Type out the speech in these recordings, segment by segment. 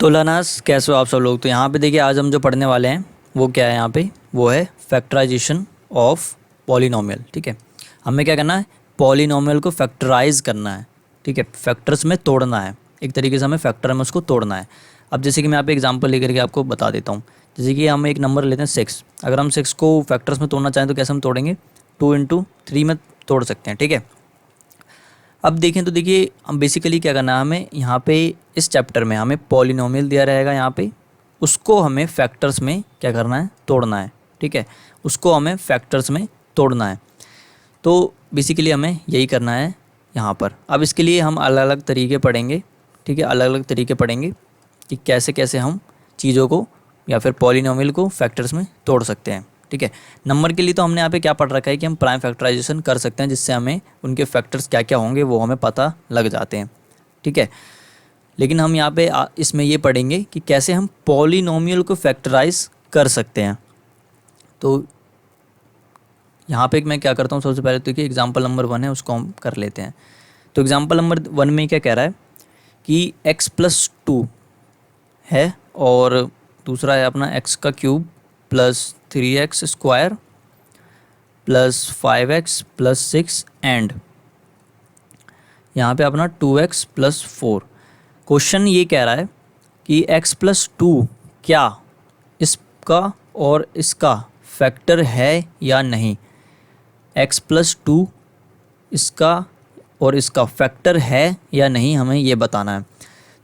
तो लनास कैसे हो आप सब लोग। तो यहाँ पे देखिए आज हम जो पढ़ने वाले हैं वो क्या है, यहाँ पे वो है फैक्टराइजेशन ऑफ पॉलिनोमियल। ठीक है, हमें क्या करना है, पॉलिनोमियल को फैक्टराइज करना है। ठीक है, फैक्टर्स में तोड़ना है, एक तरीके से हमें फैक्टर में उसको तोड़ना है। अब जैसे कि मैं यहाँ पे एग्जांपल लेकर के आपको बता देता हूँ। जैसे कि हम एक नंबर लेते हैं 6, अगर हम 6 को फैक्टर्स में तोड़ना चाहें तो कैसे हम तोड़ेंगे, 2 इंटू 3 में तोड़ सकते हैं। ठीक है, अब देखें तो देखिए हम बेसिकली क्या करना है, हमें यहाँ पे इस चैप्टर में हमें पॉलिनोमियल दिया रहेगा, यहाँ पे उसको हमें फैक्टर्स में क्या करना है, तोड़ना है। ठीक है, उसको हमें फैक्टर्स में तोड़ना है। तो बेसिकली हमें यही करना है यहाँ पर। अब इसके लिए हम अलग अलग तरीके पढ़ेंगे। ठीक है, अलग अलग तरीके पढ़ेंगे कि कैसे कैसे हम चीज़ों को या फिर पॉलिनोमियल को फैक्टर्स में तोड़ सकते हैं। ठीक है, नंबर के लिए तो हमने यहाँ पे क्या पढ़ रखा है कि हम प्राइम फैक्टराइजेशन कर सकते हैं, जिससे हमें उनके फैक्टर्स क्या क्या होंगे वो हमें पता लग जाते हैं। ठीक है, लेकिन हम यहाँ पे इसमें ये पढ़ेंगे कि कैसे हम पॉलिनोमियल को फैक्टराइज कर सकते हैं। तो यहाँ पे मैं क्या करता हूँ, सबसे पहले तो कि एग्जाम्पल नंबर 1 है उसको हम कर लेते हैं। तो एग्जाम्पल नंबर 1 में क्या कह रहा है कि x+2 है और दूसरा है अपना x का cube plus 3x square plus 5x plus 6 and यहाँ पे अपना 2x प्लस 4। क्वेश्चन ये कह रहा है कि x+2 क्या इसका और इसका फैक्टर है या नहीं। x+2 इसका और इसका फैक्टर है या नहीं, हमें ये बताना है।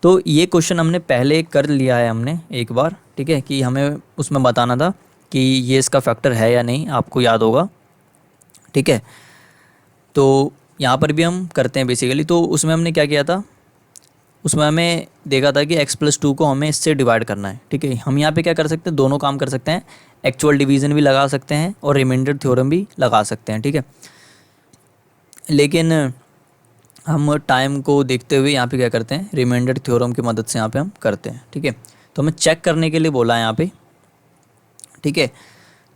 तो ये क्वेश्चन हमने पहले कर लिया है हमने एक बार। ठीक है, कि हमें उसमें बताना था कि ये इसका फैक्टर है या नहीं, आपको याद होगा। ठीक है, तो यहाँ पर भी हम करते हैं बेसिकली। तो उसमें हमने क्या किया था, उसमें हमें देखा था कि x+2 को हमें इससे डिवाइड करना है। ठीक है, हम यहाँ पे क्या कर सकते हैं, दोनों काम कर सकते हैं, एक्चुअल डिवीज़न भी लगा सकते हैं और रिमाइंडर थ्योरम भी लगा सकते हैं। ठीक है, लेकिन हम टाइम को देखते हुए यहाँ पे क्या करते हैं, रिमाइंडर थ्योरम की मदद से यहाँ पे हम करते हैं। ठीक है, तो हमें चेक करने के लिए बोला है यहाँ पे। ठीक है,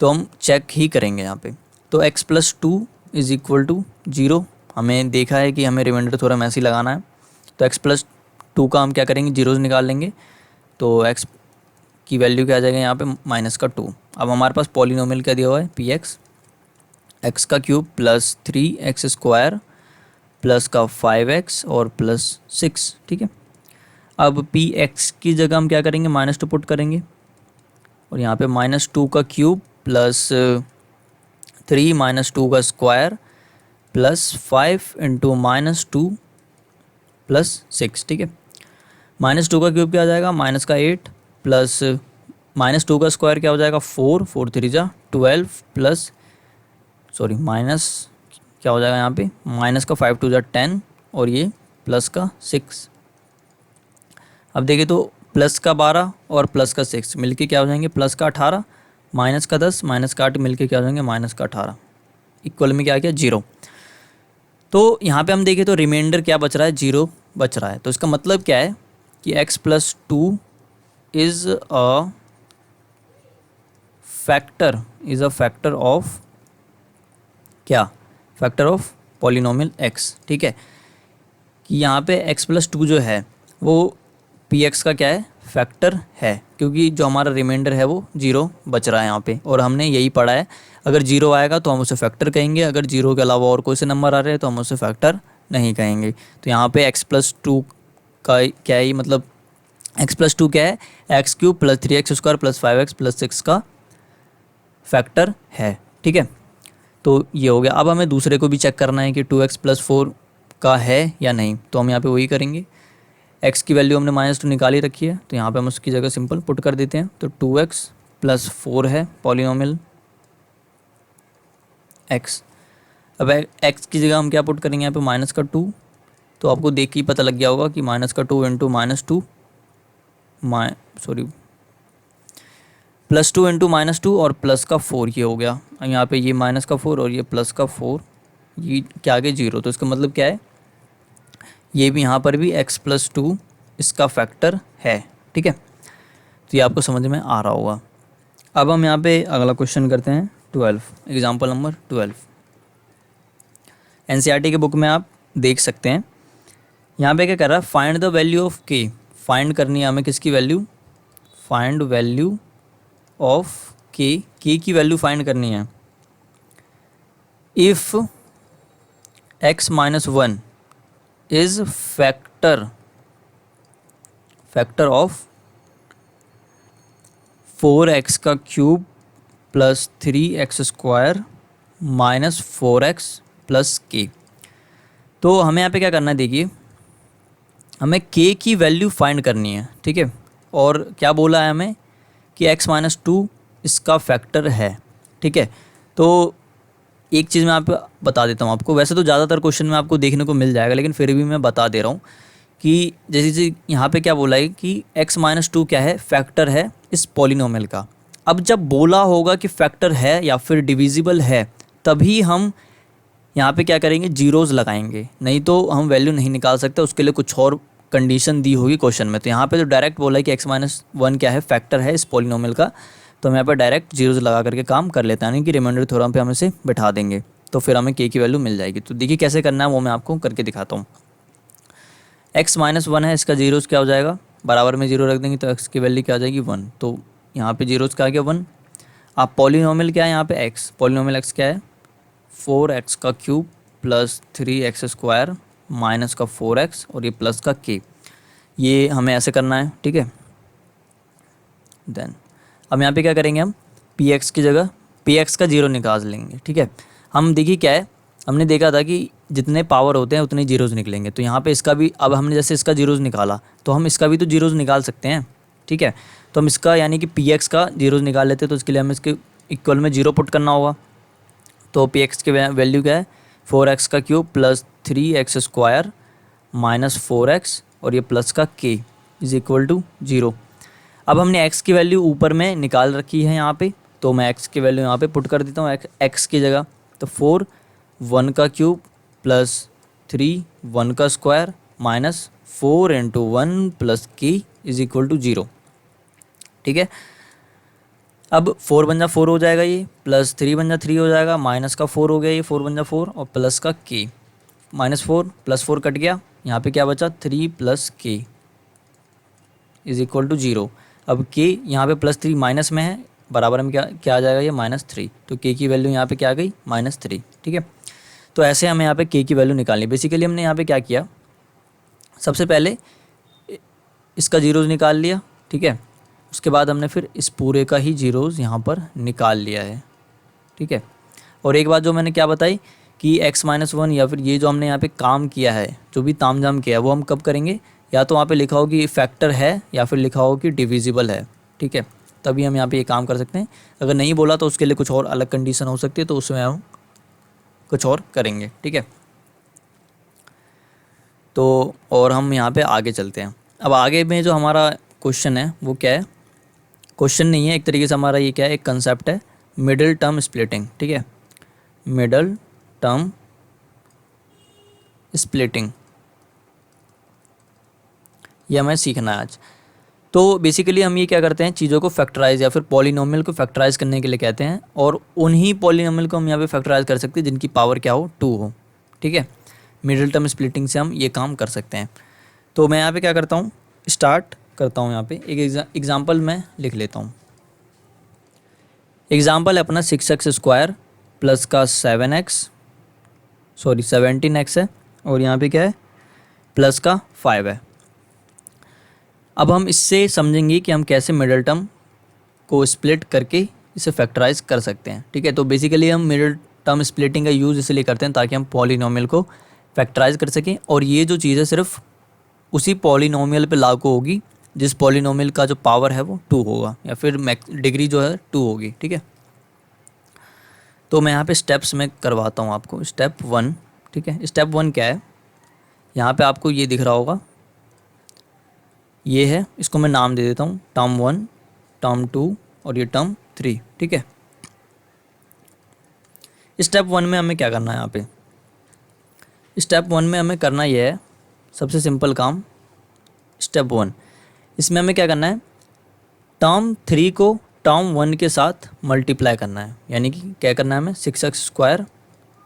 तो हम चेक ही करेंगे यहाँ पे। तो x+2 इज़ इक्वल टू 0, हमें देखा है कि हमें रिमाइंडर थ्योरम ऐसे ही लगाना है। तो x+2 का हम क्या करेंगे, जीरोज़ निकाल लेंगे। तो x की वैल्यू क्या आ जाएगा यहाँ पे, -2। अब हमारे पास पॉलिनोमियल क्या दिया हुआ है, px, x का cube plus 3x square plus का 5x और प्लस 6। ठीक है, अब px की जगह हम क्या करेंगे, -2 पुट करेंगे और यहाँ पे -2 का क्यूब प्लस 3 -2 का स्क्वायर प्लस 5 इंटू -2 प्लस 6। ठीक है, -2 का क्यूब क्या आ जाएगा, -8 प्लस -2 का स्क्वायर क्या हो जाएगा, 4 4 3 जा 12 प्लस माइनस क्या हो जाएगा यहाँ पे, माइनस का 5 2 जा 10 और ये प्लस का 6। अब देखिए तो प्लस का 12 और प्लस का 6 मिलके क्या हो जाएंगे, प्लस का 18, माइनस का 10 माइनस का 8 मिलके क्या हो जाएंगे, माइनस का 18। इक्वल में क्या आ गया, 0। तो यहाँ पे हम देखें तो रिमाइंडर क्या बच रहा है, 0 बच रहा है। तो इसका मतलब क्या है कि x+2 is a factor of क्या, फैक्टर ऑफ पॉलिनोमियल x। ठीक है, कि यहाँ पे x+2 जो है वो px का क्या है, फैक्टर है, क्योंकि जो हमारा रिमाइंडर है वो 0 बच रहा है यहाँ पे। और हमने यही पढ़ा है, अगर 0 आएगा तो हम उसे फैक्टर कहेंगे, अगर 0 के अलावा और कोई से नंबर आ रहे हैं तो हम उसे फैक्टर नहीं कहेंगे। तो यहाँ पे x+2 का क्या है, मतलब x+2 क्या है, x³ plus 3x square plus 5x plus 6 का फैक्टर है। ठीक है, तो ये हो गया। अब हमें दूसरे को भी चेक करना है कि 2x प्लस 4 का है या नहीं। तो हम यहाँ पे वही करेंगे, x की वैल्यू हमने -2 निकाली रखी है, तो यहाँ पे हम उसकी जगह सिंपल पुट कर देते हैं। तो 2x प्लस 4 है पॉलिनोमियल x। अब x की जगह हम क्या पुट करेंगे यहाँ पे, -2। तो आपको देख के ही पता लग गया होगा कि -2 इंटू -2 +2 इंटू -2 और प्लस का 4 ये हो गया। यहाँ पे ये -4 और ये प्लस का 4, ये क्या आ गया, 0। तो इसका मतलब क्या है, ये भी यहाँ पर भी x+2 इसका फैक्टर है। ठीक है, तो ये आपको समझ में आ रहा होगा। अब हम यहाँ पे अगला क्वेश्चन करते हैं 12, एग्जाम्पल नंबर 12। एनसीईआरटी के बुक में आप देख सकते हैं। यहाँ पे क्या कर रहा है, find the value of k find करनी है हमें किसकी वैल्यू, फाइंड वैल्यू ऑफ के की वैल्यू फाइंड करनी है। If x minus one is factor of 4x का cube plus 3x square minus 4x plus के। तो हमें यहाँ पे क्या करना है, देखिए हमें k की वैल्यू फाइंड करनी है, ठीक है। और क्या बोला है हमें कि x माइनस टू इसका फैक्टर है, ठीक है। तो एक चीज़ मैं आप बता देता हूँ आपको, वैसे तो ज़्यादातर क्वेश्चन में आपको देखने को मिल जाएगा, लेकिन फिर भी मैं बता दे रहा हूँ कि जैसे यहाँ पे क्या बोला है कि x माइनस टू क्या है, फैक्टर है इस पॉलिनोमियल का। अब जब बोला होगा कि फैक्टर है या फिर डिविजिबल है, तभी हम यहाँ पे क्या करेंगे, जीरोज़ लगाएंगे, नहीं तो हम वैल्यू नहीं निकाल सकते, उसके लिए कुछ और कंडीशन दी होगी क्वेश्चन में। तो यहाँ पे तो डायरेक्ट बोला है कि x माइनस वन क्या है, फैक्टर है इस पॉलिनोमियल का, तो हम यहाँ पर डायरेक्ट जीरोज़ लगा करके काम कर लेते हैं, यानी कि रिमाइंडर थ्योरम पे हम इसे बैठा देंगे, तो फिर हमें k की वैल्यू मिल जाएगी। तो देखिए कैसे करना है वो मैं आपको करके दिखाता हूँ। x माइनस वन है, इसका जीरोज़ क्या हो जाएगा, बराबर में जीरो रख देंगे तो x की वैल्यू क्या आ जाएगी, वन। तो यहाँ पे जीरोज़ का आ गया वन। आप पॉलिनोमियल क्या है यहाँ पे x, पॉलिनोमियल x क्या है, 4x का cube plus 3x square minus का 4x और ये प्लस का k, ये हमें ऐसे करना है, ठीक है। देन अब यहाँ पे क्या करेंगे, हम px की जगह px का जीरो निकाल लेंगे, ठीक है। हम देखिए क्या है, हमने देखा था कि जितने पावर होते हैं उतने जीरोज़ निकलेंगे, तो यहाँ पे इसका भी, अब हमने जैसे इसका जीरोज़ निकाला तो हम इसका भी तो जीरोज़ निकाल सकते हैं, ठीक है। तो हम इसका यानी कि px का जीरोज़ निकाल लेते हैं, तो इसके लिए हमें इसके इक्वल में जीरो पुट करना होगा। तो px की वैल्यू क्या है, 4x का cube plus 3x square minus 4x और ये प्लस का k is equal to zero. अब हमने x की वैल्यू ऊपर में निकाल रखी है यहाँ पे, तो मैं x की वैल्यू यहाँ पे पुट कर देता हूँ x की जगह। तो 4 1 का क्यूब प्लस 3 1 का square minus 4 into 1 plus k is equal to zero, ठीक है। अब 4 बन जा 4 हो जाएगा, ये प्लस 3 बन जा 3 हो जाएगा, माइनस का 4 हो गया, ये 4 बन जा 4 और प्लस का k, माइनस 4 प्लस 4 कट गया, यहाँ पे क्या बचा 3 plus k is equal to zero. अब k यहाँ पे प्लस 3 माइनस में है, बराबर में क्या आ जाएगा, ये माइनस 3, तो k की वैल्यू यहाँ पे क्या आ गई, माइनस 3, ठीक है। तो ऐसे हमें यहाँ पे k की वैल्यू निकालनी। बेसिकली हमने यहाँ पे क्या किया, सबसे पहले इसका जीरोज़ निकाल लिया, ठीक है। उसके बाद हमने फिर इस पूरे का ही जीरोज़ यहाँ पर निकाल लिया है, ठीक है। और एक बात जो मैंने क्या बताई कि x माइनस वन या फिर ये जो हमने यहाँ पे काम किया है, जो भी तामझाम किया है, वो हम कब करेंगे, या तो वहाँ पे लिखा हो कि फैक्टर है या फिर लिखा हो कि डिविजिबल है, ठीक है, तभी हम यहाँ पे ये काम कर सकते हैं। अगर नहीं बोला तो उसके लिए कुछ और अलग कंडीशन हो सकती है, तो उसमें हम कुछ और करेंगे, ठीक है। तो और हम यहाँ पे आगे चलते हैं। अब आगे में जो हमारा क्वेश्चन है वो क्या है, क्वेश्चन नहीं है, एक तरीके से हमारा ये क्या है, एक कंसेप्ट है, मिडिल टर्म स्प्लिटिंग, ठीक है, मिडिल टर्म स्प्लिटिंग, ये हमें सीखना है आज। तो बेसिकली हम ये क्या करते हैं, चीज़ों को फैक्टराइज या फिर पॉलिनोमियल को फैक्टराइज करने के लिए कहते हैं, और उन्हीं पॉलिनोमियल को हम यहाँ पे फैक्टराइज कर सकते हैं जिनकी पावर क्या हो, 2 हो, ठीक है। मिडिल टर्म स्प्लिटिंग से हम ये काम कर सकते हैं। तो मैं यहाँ पे क्या करता हूँ, स्टार्ट करता हूँ, यहाँ पे एक एग्जाम्पल मैं लिख लेता हूँ। एग्जाम्पल है अपना 6x स्क्वायर प्लस का 17x है, और यहाँ पे क्या है, प्लस का 5 है। अब हम इससे समझेंगे कि हम कैसे मिडिल टर्म को स्प्लिट करके इसे फैक्टराइज कर सकते हैं, ठीक है। तो बेसिकली हम मिडिल टर्म स्प्लिटिंग का यूज़ इसलिए करते हैं ताकि हम पॉलिनोमियल को फैक्टराइज कर सकें, और ये जो चीज़ है सिर्फ उसी पॉलिनोमियल पे लागू होगी जिस पॉलिनोमियल का जो पावर है वो 2 होगा, या फिर डिग्री जो है 2 होगी, ठीक है। तो मैं यहाँ पे स्टेप्स में करवाता हूँ आपको। स्टेप 1, ठीक है। स्टेप 1 क्या है, यहाँ पे आपको ये दिख रहा होगा, ये है, इसको मैं नाम दे देता हूँ टर्म 1, टर्म 2 और ये टर्म 3, ठीक है। स्टेप 1 में हमें क्या करना है, यहाँ पे स्टेप 1 में हमें करना ये है, सबसे सिंपल काम। स्टेप 1 इसमें हमें क्या करना है, टर्म 3 को टर्म 1 के साथ मल्टीप्लाई करना है, यानी कि क्या करना है हमें, 6x स्क्वायर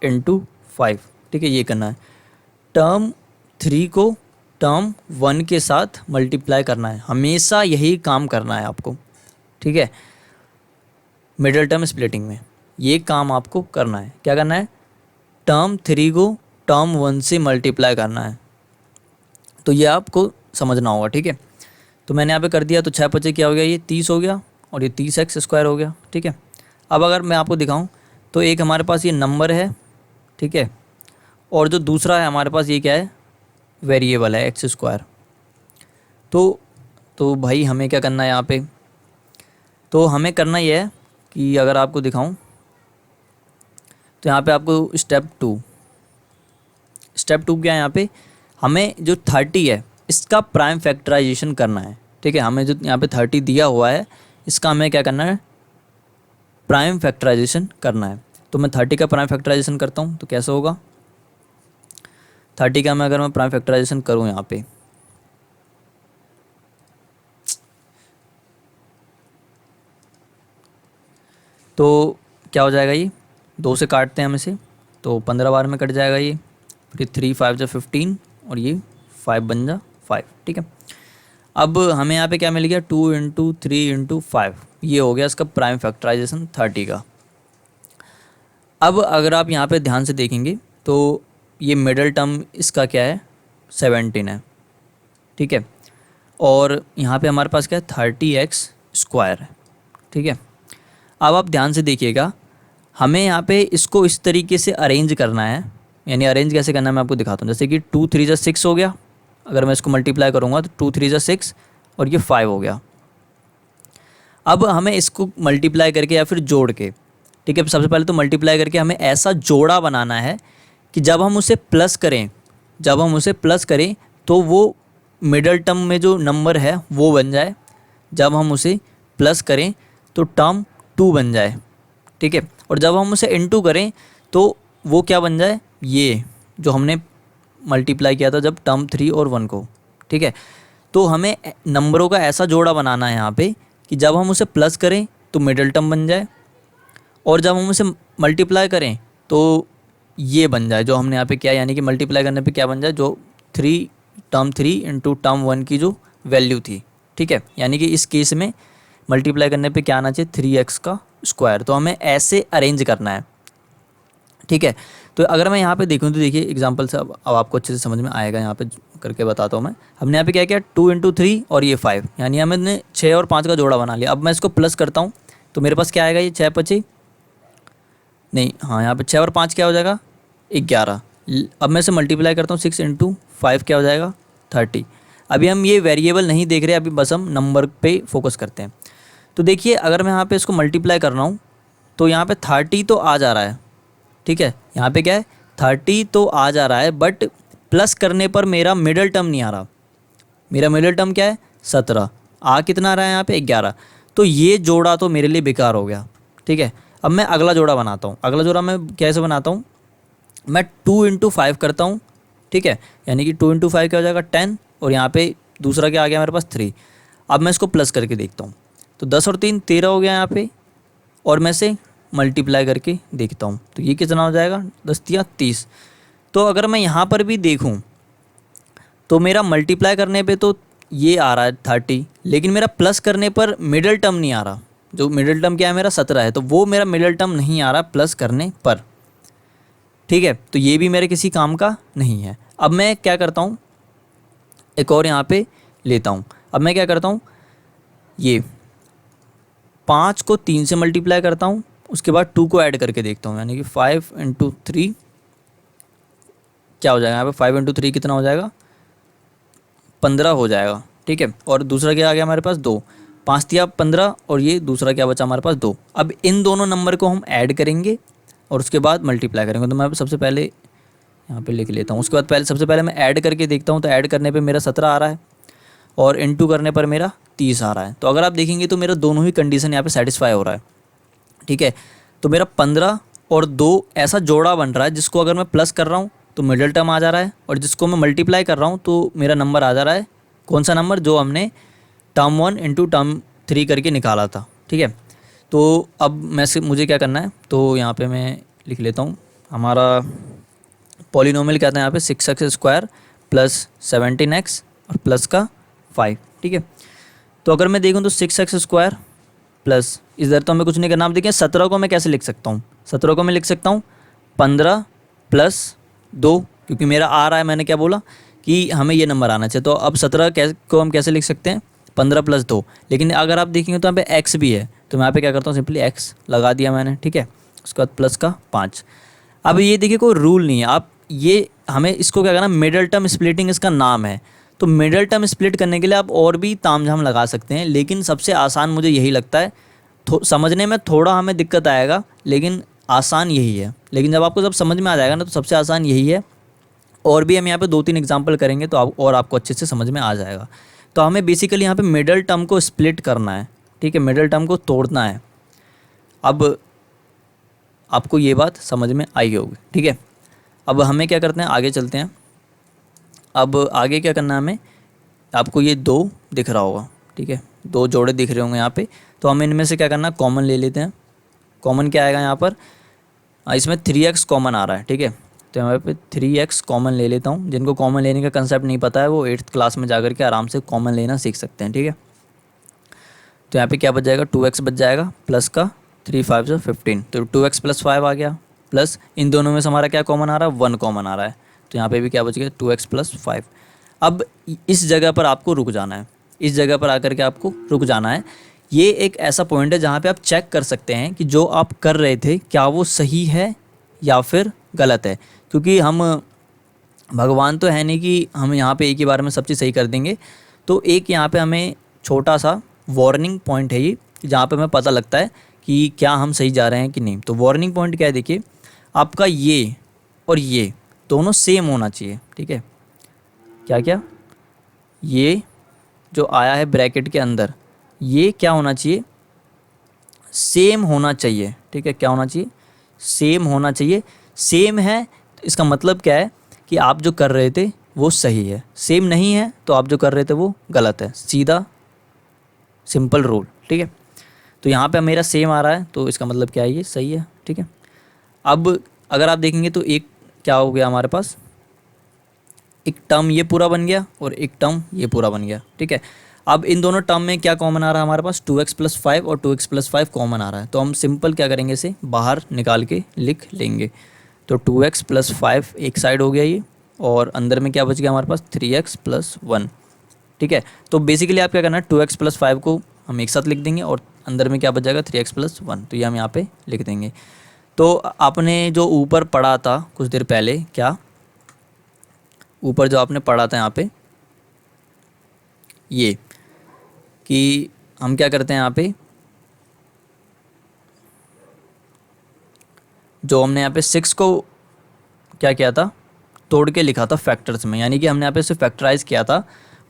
इंटू 5, ठीक है, ये करना है। टर्म 3 को टर्म 1 के साथ मल्टीप्लाई करना है, हमेशा यही काम करना है आपको, ठीक है। मिडिल टर्म स्प्लिटिंग में ये काम आपको करना है। क्या करना है, टर्म 3 को टर्म 1 से मल्टीप्लाई करना है, तो ये आपको समझना होगा, ठीक है। तो मैंने यहाँ पे कर दिया, तो 6 पचे क्या हो गया, ये 30 हो गया और ये 30x² हो गया, ठीक है। अब अगर मैं आपको दिखाऊं तो एक हमारे पास ये नंबर है, ठीक है, और जो दूसरा है हमारे पास ये क्या है, वेरिएबल है x²। तो भाई हमें क्या करना है यहाँ पे, तो हमें करना ये है कि अगर आपको दिखाऊं तो यहाँ पे आपको स्टेप टू क्या है, यहाँ पे हमें जो 30 है इसका प्राइम फैक्टराइजेशन करना है, ठीक है। हमें जो यहाँ पे 30 दिया हुआ है इसका हमें क्या करना है, प्राइम फैक्टराइजेशन करना है। तो मैं 30 का प्राइम फैक्टराइजेशन करता हूँ, तो कैसे होगा, 30 का मैं अगर मैं प्राइम फैक्टराइजेशन करूँ यहाँ पे, तो क्या हो जाएगा, ये 2 से काटते हैं हम इसे, तो 15 बार में कट जाएगा ये, फिर 3 5 जा 15 और ये 5 बन जा 5, ठीक है। अब हमें यहाँ पे क्या मिल गया, 2 × 3 × 5, ये हो गया इसका प्राइम फैक्टराइजेशन 30 का। अब अगर आप यहाँ पे ध्यान से देखेंगे तो ये मिडल टर्म इसका क्या है, 17 है, ठीक है। और यहाँ पे हमारे पास क्या है, 30x² है, ठीक है। अब आप ध्यान से देखिएगा, हमें यहाँ पे इसको इस तरीके से अरेंज करना है, यानी अरेंज कैसे करना है मैं आपको दिखाता हूँ। जैसे कि 2 3 जा 6 हो गया, अगर मैं इसको मल्टीप्लाई करूँगा तो 2 3 जा 6 और ये 5 हो गया। अब हमें इसको मल्टीप्लाई करके या फिर जोड़ के, ठीक है, सबसे पहले तो मल्टीप्लाई करके हमें ऐसा जोड़ा बनाना है कि जब हम उसे प्लस करें तो वो मिडल टर्म में जो नंबर है वो बन जाए, जब हम उसे प्लस करें तो टर्म 2 बन जाए, ठीक है। और जब हम उसे इनटू करें तो वो क्या बन जाए, ये जो हमने मल्टीप्लाई किया था जब टर्म 3 और 1 को, ठीक है। तो हमें नंबरों का ऐसा जोड़ा बनाना है यहाँ पे कि जब हम उसे प्लस करें तो मिडल टर्म बन जाए, और जब हम उसे मल्टीप्लाई करें तो ये बन जाए जो हमने यहाँ पे किया, यानी कि मल्टीप्लाई करने पे क्या बन जाए, जो टर्म 3 × टर्म 1 की जो वैल्यू थी, ठीक है। यानी कि इस केस में मल्टीप्लाई करने पे क्या आना चाहिए, 3x²। तो हमें ऐसे अरेंज करना है, ठीक है। तो अगर मैं यहाँ पे देखूँ तो देखिए एग्जांपल से अब आपको अच्छे से समझ में आएगा, यहाँ पे करके बताता हूँ मैं। हमने यहाँ पे क्या किया, 2 × 3 और ये 5, यानी हमने 6 और 5 का जोड़ा बना लिया। अब मैं इसको प्लस करता हूँ तो मेरे पास क्या आएगा, ये 6 5 नहीं, हाँ यहाँ पे 6 और 5 क्या हो जाएगा, 11। अब मैं इसे मल्टीप्लाई करता हूँ, 6 × 5 क्या हो जाएगा, 30। अभी हम ये वेरिएबल नहीं देख रहे, अभी बस हम नंबर पे फोकस करते हैं। तो देखिए अगर मैं यहाँ पे इसको मल्टीप्लाई कर रहा हूँ तो यहाँ पे 30 तो आ जा रहा है, ठीक है। यहाँ पे क्या है, 30 तो आ जा रहा है, बट प्लस करने पर मेरा मिडल टर्म नहीं आ रहा। मेरा मिडल टर्म क्या है, 17। आ कितना आ रहा है यहाँ पे, 11। तो ये जोड़ा तो मेरे लिए बेकार हो गया, ठीक है। अब मैं अगला जोड़ा बनाता हूँ। अगला जोड़ा मैं कैसे बनाता हूँ, मैं 2 × 5 करता हूँ, ठीक है। यानी कि 2 × 5 क्या हो जाएगा, 10, और यहाँ पे दूसरा क्या आ गया मेरे पास, 3। अब मैं इसको प्लस करके देखता हूँ तो 10 और 3 13 हो गया यहाँ पे, और मैं से मल्टीप्लाई करके देखता हूँ तो ये कितना हो जाएगा, 10 × 30। तो अगर मैं यहाँ पर भी देखूँ तो मेरा मल्टीप्लाई करने पे तो ये आ रहा है 30, लेकिन मेरा प्लस करने पर मिडल टर्म नहीं आ रहा। जो मिडल टर्म क्या है मेरा, 17 है, तो वो मेरा मिडल टर्म नहीं आ रहा प्लस करने पर, ठीक है। तो ये भी मेरे किसी काम का नहीं है। अब मैं क्या करता हूँ, एक और यहाँ पे लेता हूँ। अब मैं क्या करता हूँ, ये 5 को 3 से मल्टीप्लाई करता हूँ, उसके बाद 2 को ऐड करके देखता हूँ, यानी कि 5 × 3 क्या हो जाएगा, यहाँ पे 5 × 3 कितना हो जाएगा, 15 हो जाएगा, ठीक है। और दूसरा क्या आ गया हमारे पास, 2, 5 × 15, और ये दूसरा क्या बचा हमारे पास, 2। अब इन दोनों नंबर को हम ऐड करेंगे और उसके बाद मल्टीप्लाई करेंगे। तो मैं सबसे पहले यहाँ पे लिख लेता हूँ, उसके बाद सबसे पहले मैं ऐड करके देखता हूँ। तो ऐड करने पे मेरा 17 आ रहा है और इनटू करने पर मेरा 30 आ रहा है। तो अगर आप देखेंगे तो मेरा दोनों ही कंडीशन यहाँ पे सेटिस्फाई हो रहा है, ठीक है। तो मेरा 15 और 2 ऐसा जोड़ा बन रहा है जिसको अगर मैं प्लस कर रहा हूँ तो मिडल टर्म आ जा रहा है, और जिसको मैं मल्टीप्लाई कर रहा हूँ तो मेरा नंबर आ जा रहा है, कौन सा नंबर, जो हमने टर्म 1 × टर्म 3 करके निकाला था, ठीक है। तो अब मुझे क्या करना है, तो यहाँ पे मैं लिख लेता हूँ, हमारा पॉलिनोमियल कहते हैं यहाँ पे 6x² प्लस 17x और प्लस का 5, ठीक है। तो अगर मैं देखूँ तो 6x² प्लस, इधर तो हमें कुछ नहीं करना। आप देखिए 17 को मैं कैसे लिख सकता हूँ, 17 को मैं लिख सकता हूँ 15 प्लस 2, क्योंकि मेरा आ रहा है, मैंने क्या बोला कि हमें ये नंबर आना चाहिए। तो अब 17 को हम कैसे लिख सकते हैं, 15 प्लस 2। लेकिन अगर आप देखेंगे तो यहाँ पे x भी है, तो मैं यहाँ पे क्या करता हूँ, सिंपली x लगा दिया मैंने, ठीक है। उसके बाद प्लस का 5। अब ये देखिए कोई रूल नहीं है, आप ये हमें इसको क्या करना, मिडल टर्म स्प्लिटिंग इसका नाम है। तो मिडल टर्म स्प्लिट करने के लिए आप और भी तामझाम लगा सकते हैं, लेकिन सबसे आसान मुझे यही लगता है। समझने में थोड़ा हमें दिक्कत आएगा, लेकिन आसान यही है। लेकिन जब आपको समझ में आ जाएगा ना, तो सबसे आसान यही है। और भी हम यहाँ पे 2-3 एग्जांपल करेंगे तो आपको अच्छे से समझ में आ जाएगा। तो हमें बेसिकली यहाँ पे मिडल टर्म को स्प्लिट करना है, ठीक है, मिडल टर्म को तोड़ना है। अब आपको ये बात समझ में आई होगी, ठीक है। अब हमें क्या करते हैं, आगे चलते हैं। अब आगे क्या करना है हमें, आपको ये 2 दिख रहा होगा, ठीक है, 2 जोड़े दिख रहे होंगे यहाँ पे। तो हमें इनमें से क्या करना है, कॉमन ले लेते हैं। कॉमन क्या आएगा यहाँ पर, इसमें 3x कॉमन आ रहा है, ठीक है। तो यहाँ पे 3x कॉमन ले लेता हूँ। जिनको कॉमन लेने का कंसेप्ट नहीं पता है वो 8th क्लास में जाकर के आराम से कॉमन लेना सीख सकते हैं, ठीक है। तो यहाँ पे क्या बच जाएगा, 2x बच जाएगा, प्लस का 3 5 से 15, तो 2x प्लस 5 आ गया। प्लस इन दोनों में से हमारा क्या कॉमन आ रहा है, 1 कॉमन आ रहा है। तो यहाँ पे भी क्या बच गया, 2x प्लस 5। अब इस जगह पर आपको रुक जाना है, इस जगह पर आकर के आपको रुक जाना है। ये एक ऐसा पॉइंट है जहाँ पे आप चेक कर सकते हैं कि जो आप कर रहे थे क्या वो सही है या फिर गलत है। क्योंकि हम भगवान तो है नहीं कि हम यहाँ पे एक ही बार में सब चीज़ सही कर देंगे। तो एक यहाँ पे हमें छोटा सा वार्निंग पॉइंट है ये, जहाँ पे हमें पता लगता है कि क्या हम सही जा रहे हैं कि नहीं। तो वार्निंग पॉइंट क्या है, देखिए आपका ये और ये दोनों सेम होना चाहिए, ठीक है। क्या क्या, ये जो आया है ब्रैकेट के अंदर, ये क्या होना चाहिए, सेम होना चाहिए, ठीक है। क्या होना चाहिए, सेम होना चाहिए। सेम है तो इसका मतलब क्या है कि आप जो कर रहे थे वो सही है। सेम नहीं है तो आप जो कर रहे थे वो गलत है। सीधा सिंपल रूल, ठीक है। तो यहाँ पे मेरा सेम आ रहा है तो इसका मतलब क्या है, ये सही है, ठीक है। अब अगर आप देखेंगे तो एक क्या हो गया हमारे पास, एक टर्म ये पूरा बन गया और एक टर्म ये पूरा बन गया, ठीक है। अब इन दोनों टर्म में क्या कॉमन आ रहा है हमारे पास, 2x प्लस 5 और 2x प्लस 5 कॉमन आ रहा है। तो हम सिंपल क्या करेंगे, इसे बाहर निकाल के लिख लेंगे। तो 2x प्लस 5 एक साइड हो गया ये, और अंदर में क्या बच गया हमारे पास, 3x प्लस 1, ठीक है। तो बेसिकली आप क्या करना है, 2x प्लस 5 को हम एक साथ लिख देंगे और अंदर में क्या बच जाएगा, 3x प्लस 1। तो ये हम यहाँ पे लिख देंगे। तो आपने जो ऊपर पढ़ा था कुछ देर पहले, क्या ऊपर जो आपने पढ़ा था यहाँ पे, ये कि हम क्या करते हैं यहाँ पे, जो हमने यहाँ पे 6 को क्या किया था, तोड़ के लिखा था फैक्टर्स में, यानी कि हमने यहाँ पे इसे फैक्टराइज किया था,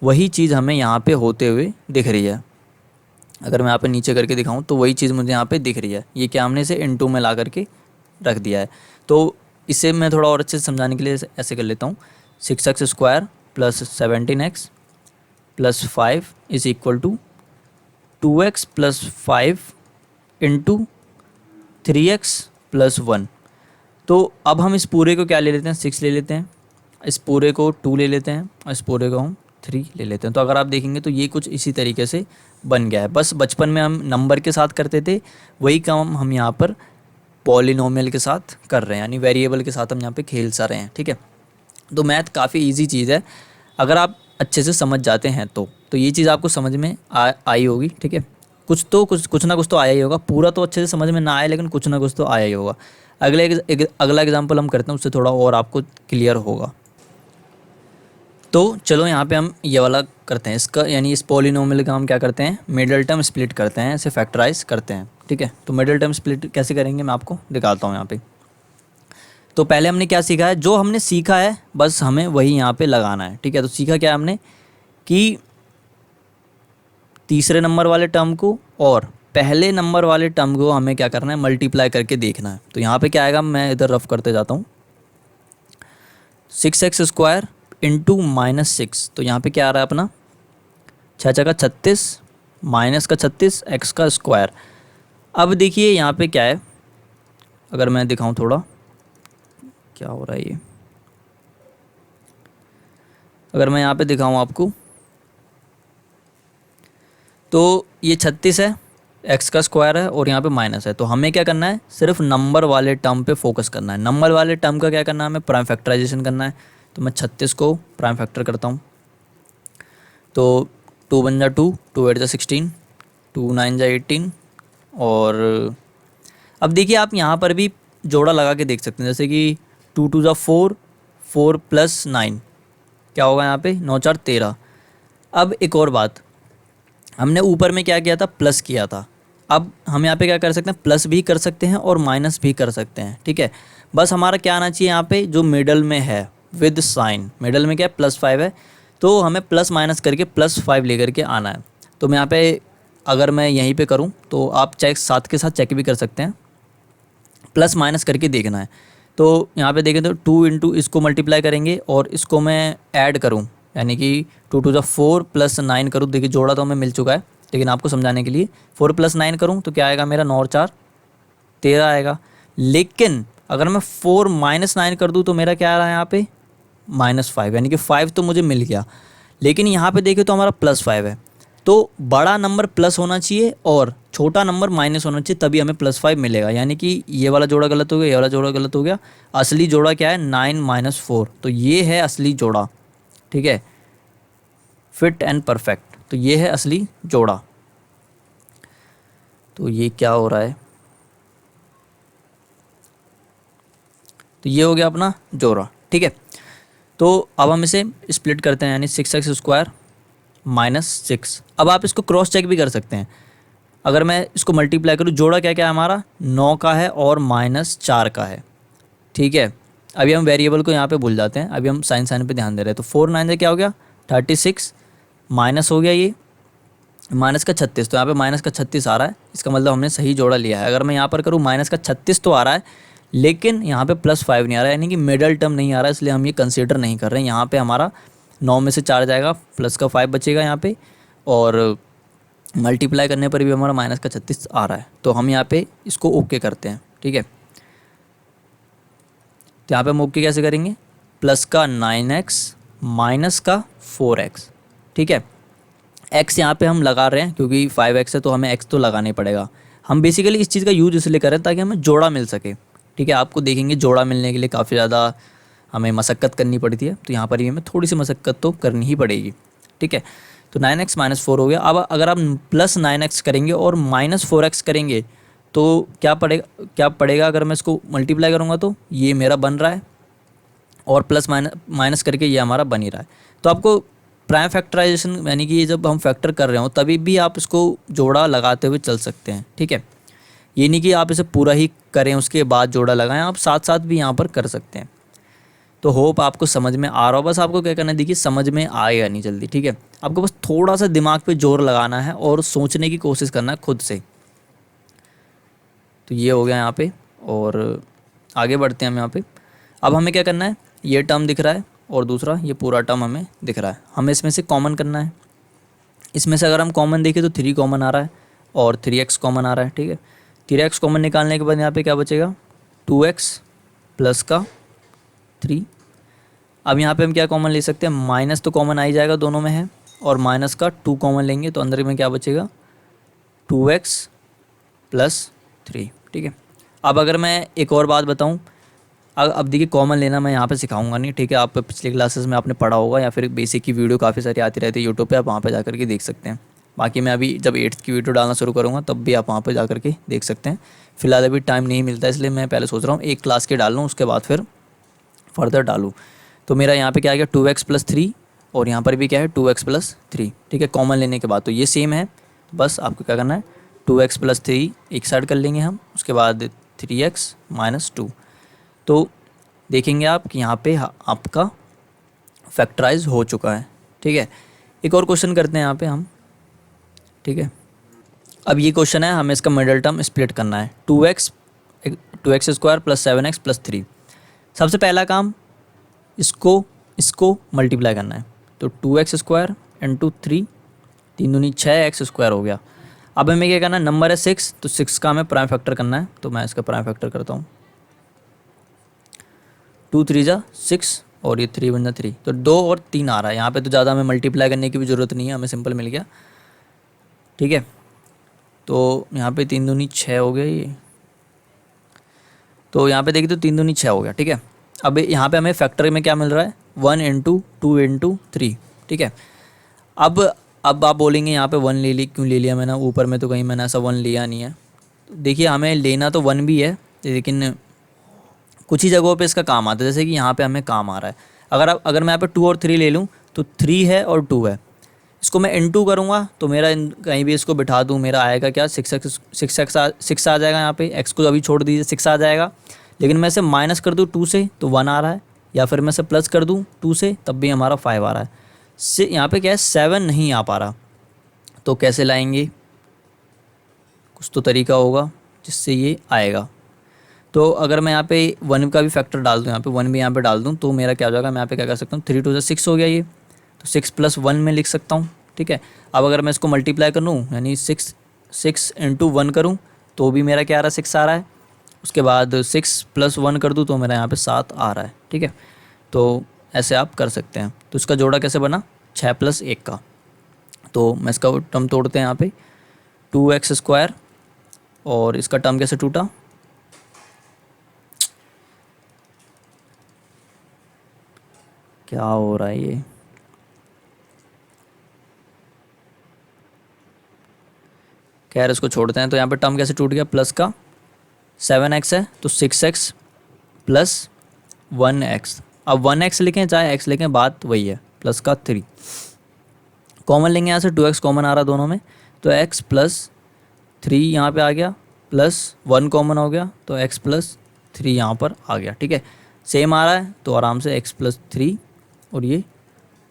वही चीज़ हमें यहाँ पे होते हुए दिख रही है। अगर मैं यहाँ पे नीचे करके दिखाऊं तो वही चीज़ मुझे यहाँ पे दिख रही है। ये क्या हमने इसे इनटू में ला करके रख दिया है। तो इसे मैं थोड़ा और अच्छे से समझाने के लिए ऐसे कर लेता हूँ, 6x² plus 17x plus 5 is equal to 2x plus 5 into 3x plus 1। तो अब हम इस पूरे को क्या ले लेते हैं, 6 ले लेते हैं, इस पूरे को 2 ले लेते हैं और इस पूरे को हम 3 ले लेते हैं। तो अगर आप देखेंगे तो ये कुछ इसी तरीके से बन गया है। बस बचपन में हम नंबर के साथ करते थे, वही काम हम यहाँ पर पॉलिनोमियल के साथ कर रहे हैं, यानी वेरिएबल के साथ हम यहाँ पे खेल सा रहे हैं, ठीक है। तो मैथ काफ़ी इजी चीज़ है, अगर आप अच्छे से समझ जाते हैं तो ये चीज़ आपको समझ में आई होगी, ठीक है। कुछ ना कुछ तो आया ही होगा, पूरा तो अच्छे से समझ में ना आए लेकिन कुछ ना कुछ तो आया ही होगा। अगला एग्जाम्पल हम करते हैं, उससे थोड़ा और आपको क्लियर होगा। तो चलो यहाँ पे हम ये वाला करते हैं, इसका यानी इस पॉलिनोमियल का हम क्या करते हैं, मिडल टर्म स्प्लिट करते हैं, इसे फैक्टराइज करते हैं, ठीक है। तो मिडल टर्म स्प्लिट कैसे करेंगे मैं आपको दिखाता हूँ यहाँ पे। तो पहले हमने क्या सीखा है, जो हमने सीखा है बस हमें वही यहाँ पे लगाना है, ठीक है। तो सीखा क्या हमने कि तीसरे नंबर वाले टर्म को और पहले नंबर वाले टर्म को हमें क्या करना है, मल्टीप्लाई करके देखना है। तो यहाँ पे क्या आएगा, मैं इधर रफ करते जाता हूँ, 6x² इंटू -6। तो यहाँ पे क्या आ रहा है अपना, 6 × 36 माइनस का 36 x का स्क्वायर। अब देखिए यहाँ पे क्या है, अगर मैं दिखाऊं थोड़ा क्या हो रहा है ये, अगर मैं यहाँ पे दिखाऊँ आपको तो ये 36 है, एक्स का स्क्वायर है और यहाँ पे माइनस है। तो हमें क्या करना है, सिर्फ नंबर वाले टर्म पे फोकस करना है। नंबर वाले टर्म का क्या करना है, हमें प्राइम फैक्टराइजेशन करना है। तो मैं 36 को प्राइम फैक्टर करता हूँ। तो 2 बन जा 2, 2 8 जा 16, 2 9 जा 18। और अब देखिए आप यहाँ पर भी जोड़ा लगा के देख सकते हैं, जैसे कि 2 2 जा 4, 4 + 9 क्या होगा यहाँ पे, 9 4 13। अब एक और बात, हमने ऊपर में क्या किया था, प्लस किया था। अब हम यहाँ पे क्या कर सकते हैं, प्लस भी कर सकते हैं और माइनस भी कर सकते हैं, ठीक है। बस हमारा क्या आना चाहिए यहाँ पे, जो मिडल में है विद साइन, मिडल में क्या है, +5 है, तो हमें प्लस माइनस करके +5 लेकर के आना है। तो मैं यहाँ पे अगर मैं यहीं पे करूँ तो आप चेक साथ के साथ चेक भी कर सकते हैं, प्लस माइनस करके देखना है। तो यहाँ पे देखें तो 2 इंटू इसको मल्टीप्लाई करेंगे और इसको मैं ऐड करूँ, यानी कि 2 2 जा 4 + 9 करूँ। देखिए जोड़ा तो हमें मिल चुका है, लेकिन आपको समझाने के लिए 4 + 9 करूँ तो क्या आएगा मेरा, 9 और 4 13 आएगा। लेकिन अगर मैं 4 - 9 कर दूँ तो मेरा क्या आ रहा है यहाँ पे, -5, यानी कि 5 तो मुझे मिल गया। लेकिन यहाँ पे देखें तो हमारा +5 है। तो बड़ा नंबर प्लस होना चाहिए और छोटा नंबर माइनस होना चाहिए, तभी हमें +5 मिलेगा। यानी कि ये वाला जोड़ा गलत हो गया, ये वाला जोड़ा गलत हो गया। असली जोड़ा क्या है, 9 - 4, तो ये है असली जोड़ा, ठीक है, फिट एंड परफेक्ट। तो ये है असली जोड़ा। तो ये क्या हो रहा है, तो ये हो गया अपना जोड़ा, ठीक है। तो अब हम इसे स्प्लिट करते हैं, यानी 6x² - 6। अब आप इसको क्रॉस चेक भी कर सकते हैं। अगर मैं इसको मल्टीप्लाई करूँ, जोड़ा क्या क्या है हमारा, 9 का है और -4 का है, ठीक है। अभी हम वेरिएबल को यहाँ पे भूल जाते हैं, अभी हम साइन पे ध्यान दे रहे हैं। तो 4 9 से क्या हो गया, 36, माइनस हो गया ये माइनस का 36, तो यहाँ पे माइनस का 36 आ रहा है, इसका मतलब हमने सही जोड़ा लिया है। अगर मैं यहाँ पर करूँ माइनस का 36 तो आ रहा है, लेकिन यहाँ पे +5 नहीं आ रहा है, यानी कि मिडल टर्म नहीं आ रहा है, इसलिए हम ये कंसीडर नहीं कर रहे हैं। यहाँ पे हमारा 9 में से 4 जाएगा, प्लस का 5 बचेगा यहाँ पे, और मल्टीप्लाई करने पर भी हमारा माइनस का 36 आ रहा है। तो हम यहाँ पे इसको ओके करते हैं, ठीक है। तो यहाँ पे हम ओके कैसे करेंगे, प्लस का 9x माइनस का 4x, ठीक है। x यहाँ पे हम लगा रहे हैं क्योंकि 5x है, तो हमें x तो लगाना ही पड़ेगा। हम बेसिकली इस चीज़ का यूज इसलिए कर रहे हैं ताकि हमें जोड़ा मिल सके, ठीक है। आपको देखेंगे जोड़ा मिलने के लिए काफ़ी ज़्यादा हमें मशक्क़त करनी पड़ती है, तो यहाँ पर भी हमें थोड़ी सी मशक्क़त तो करनी ही पड़ेगी, ठीक है। तो 9x - 4 हो गया। अब अगर आप +9x करेंगे और -4x करेंगे तो क्या पड़ेगा अगर मैं इसको मल्टीप्लाई करूँगा तो ये मेरा बन रहा है, और प्लस माइनस करके ये हमारा बन ही रहा है। तो आपको प्राइम फैक्टराइजेशन, यानी कि ये जब हम फैक्टर कर रहे हो तभी भी आप इसको जोड़ा लगाते हुए चल सकते हैं, ठीक है। ये नहीं कि आप इसे पूरा ही करें उसके बाद जोड़ा लगाएं, आप साथ साथ भी यहाँ पर कर सकते हैं। तो होप आपको समझ में आ रहा हो। बस आपको क्या करना है, देखिए समझ में आएगा नहीं जल्दी, ठीक है। आपको बस थोड़ा सा दिमाग पे जोर लगाना है और सोचने की कोशिश करना है खुद से। तो ये हो गया यहाँ पे, और आगे बढ़ते हैं हम यहाँ पे। अब हमें क्या करना है, ये टर्म दिख रहा है और दूसरा ये पूरा टर्म हमें दिख रहा है, हमें इसमें से कॉमन करना है। इसमें से अगर हम कॉमन देखें तो 3 कॉमन आ रहा है और 3x कॉमन आ रहा है, ठीक है। 3x कॉमन निकालने के बाद यहाँ पे क्या बचेगा, 2x प्लस का 3। अब यहाँ पे हम क्या कॉमन ले सकते हैं, माइनस तो कॉमन आ ही जाएगा, दोनों में है, और माइनस का 2 कॉमन लेंगे तो अंदर में क्या बचेगा, 2x प्लस 3, ठीक है। अब अगर मैं एक और बात बताऊँ, अब देखिए कॉमन लेना मैं यहाँ पे सिखाऊंगा नहीं, ठीक है। आप पिछले क्लासेस में आपने पढ़ा होगा, या फिर बेसिक की वीडियो काफ़ी सारी आती रहती है यूट्यूब पे, आप वहाँ पे जा करके देख सकते हैं। बाकी मैं अभी जब 8th की वीडियो डालना शुरू करूँगा तब भी आप वहाँ पे जा करके देख सकते हैं। फिलहाल अभी टाइम नहीं मिलता, इसलिए मैं पहले सोच रहा हूँ एक क्लास के डाल लूँ, उसके बाद फिर फर्दर डालूँ। तो मेरा यहाँ पर क्या आ गया, 2x प्लस 3, और यहाँ पर भी क्या है 2x प्लस 3, ठीक है। कॉमन लेने के बाद तो ये सेम है, बस आपको क्या करना है, 2x प्लस 3 एक साइड कर लेंगे हम, उसके बाद 3x माइनस 2। तो देखेंगे आप कि यहाँ पे आपका फैक्टराइज हो चुका है, ठीक है। एक और क्वेश्चन करते हैं यहाँ पे हम, ठीक है। अब ये क्वेश्चन है, हमें इसका मिडल टर्म स्प्लिट करना है, 2x² प्लस 7x प्लस 3। सबसे पहला काम इसको मल्टीप्लाई करना है, तो 2x² इंटू 3, 3 दूनी 6x² हो गया। अब हमें क्या करना है, नंबर है 6, तो 6 का हमें प्राइम फैक्टर करना है, तो मैं इसका प्राइम फैक्टर करता हूँ। 2 3 जा 6, और ये 3 बन 3, तो 2 और 3 आ रहा है। यहाँ पे तो ज़्यादा हमें मल्टीप्लाई करने की भी ज़रूरत नहीं है, हमें सिंपल मिल गया। ठीक है, तो यहाँ पे 3 दूनी 6 हो गया ये, तो यहाँ पे देखिए तो 3 दूनी 6 हो गया। ठीक है, अब यहाँ पे हमें फैक्टर में क्या मिल रहा है, 1 इंटू 2 इंटू 3। ठीक है, अब आप बोलेंगे यहाँ पे 1 ले ली, क्यों ले लिया मैंने, ऊपर में तो कहीं मैंने ऐसा 1 लिया नहीं है। तो देखिए हमें लेना तो 1 भी है, लेकिन कुछ ही जगहों पे इसका काम आता है, जैसे कि यहाँ पे हमें काम आ रहा है। अगर मैं यहाँ पे 2 और 3 ले लूँ तो 3 है और 2 है, इसको मैं इनटू करूँगा तो मेरा कहीं भी इसको बिठा दूँ, मेरा आएगा क्या, 6 आ जाएगा। यहाँ पे x को अभी छोड़ दीजिए, 6 आ जाएगा। लेकिन मैं इसे माइनस कर दूँ 2 से तो 1 आ रहा है, या फिर मैं इसे प्लस कर दूँ 2 से तब भी हमारा 5 आ रहा है। यहाँ पे क्या है, 7 नहीं आ पा रहा, तो कैसे लाएंगे, कुछ तो तरीका होगा जिससे ये आएगा। तो अगर मैं यहाँ पे 1 का भी फैक्टर डाल दूँ, यहाँ पे 1 भी यहाँ पे डाल दूँ, तो मेरा क्या हो जाएगा, मैं यहाँ पे क्या कर सकता हूँ, 3 2 6 हो गया ये, तो 6 प्लस 1 में लिख सकता हूँ। ठीक है, अब अगर मैं इसको मल्टीप्लाई कर लूँ, यानी 6 इंटू 1 करूँ तो भी मेरा क्या आ रहा है, 6 आ रहा है। उसके बाद 6 प्लस 1 कर दूँ तो मेरा यहाँ पे 7 आ रहा है। ठीक है, तो ऐसे आप कर सकते हैं। तो इसका जोड़ा कैसे बना, 6 प्लस 1 का। तो मैं इसका टर्म तोड़ते हैं यहाँ पे, 2x², और इसका टर्म कैसे टूटा, क्या हो रहा है ये, खैर इसको छोड़ते हैं। तो यहाँ पे टर्म कैसे टूट गया, प्लस का 7x है तो 6x प्लस 1x। अब 1x लिखें चाहे x लिखें, बात वही है, प्लस का 3 कॉमन लेंगे, यहाँ से 2x कॉमन आ रहा दोनों में, तो x प्लस 3 यहाँ पे आ गया, प्लस 1 कॉमन हो गया तो x प्लस 3 यहाँ पर आ गया। ठीक है, सेम आ रहा है तो आराम से x प्लस 3 और ये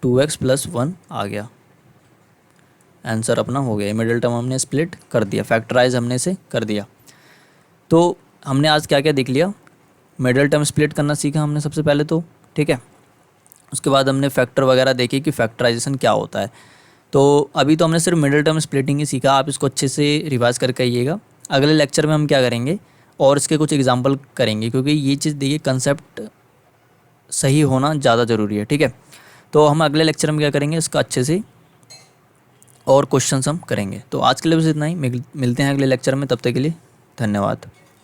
2x प्लस 1 आ गया। आंसर अपना हो गया, मिडिल टर्म हमने स्प्लिट कर दिया, फैक्टराइज हमने से कर दिया। तो हमने आज क्या क्या देख लिया, मिडिल टर्म स्प्लिट करना सीखा हमने सबसे पहले तो। ठीक है, उसके बाद हमने फैक्टर वगैरह देखे कि फैक्टराइजेशन क्या होता है। तो अभी तो हमने सिर्फ मिडिल टर्म स्प्लिटिंग ही सीखा, आप इसको अच्छे से रिवाइज करके आइएगा। अगले लेक्चर में हम क्या करेंगे और इसके कुछ एग्जाम्पल करेंगे, क्योंकि ये चीज़ देखिए कंसेप्ट सही होना ज़्यादा ज़रूरी है। ठीक है, तो हम अगले लेक्चर में क्या करेंगे, इसका अच्छे से और क्वेश्चंस हम करेंगे। तो आज के लिए बस इतना ही, मिलते हैं अगले लेक्चर में, तब तक के लिए धन्यवाद।